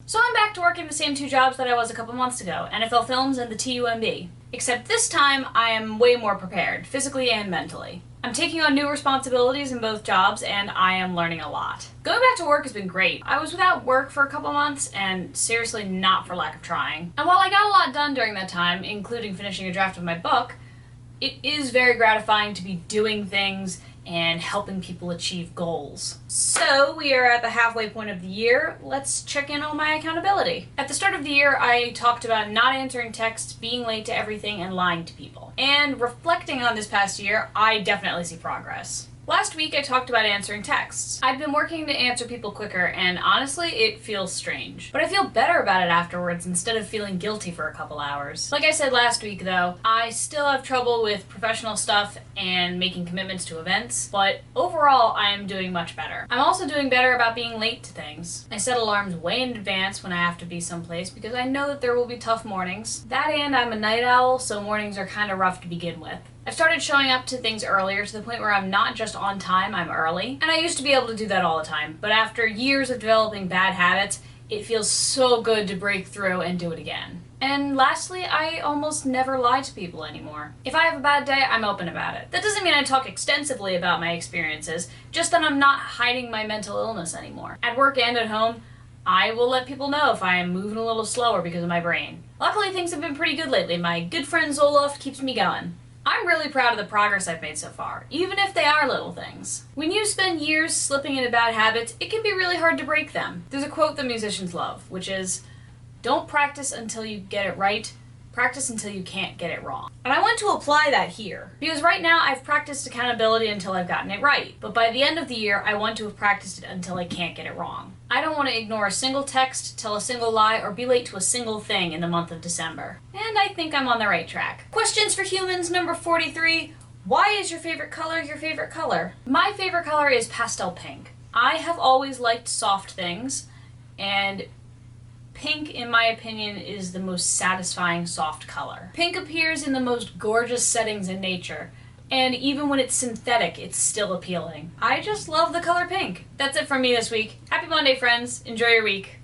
So I'm back to working the same two jobs that I was a couple months ago, NFL Films and the TUMB. Except this time, I am way more prepared, physically and mentally. I'm taking on new responsibilities in both jobs, and I am learning a lot. Going back to work has been great. I was without work for a couple months, and seriously not for lack of trying. And while I got a lot done during that time, including finishing a draft of my book, it is very gratifying to be doing things and helping people achieve goals. So we are at the halfway point of the year. Let's check in on my accountability. At the start of the year, I talked about not answering texts, being late to everything, and lying to people. And reflecting on this past year, I definitely see progress. Last week, I talked about answering texts. I've been working to answer people quicker, and honestly, it feels strange. But I feel better about it afterwards instead of feeling guilty for a couple hours. Like I said last week, though, I still have trouble with professional stuff and making commitments to events, but overall, I am doing much better. I'm also doing better about being late to things. I set alarms way in advance when I have to be someplace because I know that there will be tough mornings. That and I'm a night owl, so mornings are kind of rough to begin with. I've started showing up to things earlier to the point where I'm not just on time, I'm early. And I used to be able to do that all the time, but after years of developing bad habits, it feels so good to break through and do it again. And lastly, I almost never lie to people anymore. If I have a bad day, I'm open about it. That doesn't mean I talk extensively about my experiences, just that I'm not hiding my mental illness anymore. At work and at home, I will let people know if I am moving a little slower because of my brain. Luckily, things have been pretty good lately. My good friend Zoloft keeps me going. I'm really proud of the progress I've made so far, even if they are little things. When you spend years slipping into bad habits, it can be really hard to break them. There's a quote that musicians love, which is, "Don't practice until you get it right, practice until you can't get it wrong." And I want to apply that here, because right now I've practiced accountability until I've gotten it right, but by the end of the year I want to have practiced it until I can't get it wrong. I don't want to ignore a single text, tell a single lie, or be late to a single thing in the month of December. And I think I'm on the right track. Questions for Humans number 43. Why is your favorite color your favorite color? My favorite color is pastel pink. I have always liked soft things, and pink, in my opinion, is the most satisfying soft color. Pink appears in the most gorgeous settings in nature, and even when it's synthetic, it's still appealing. I just love the color pink. That's it from me this week. Happy Monday, friends. Enjoy your week.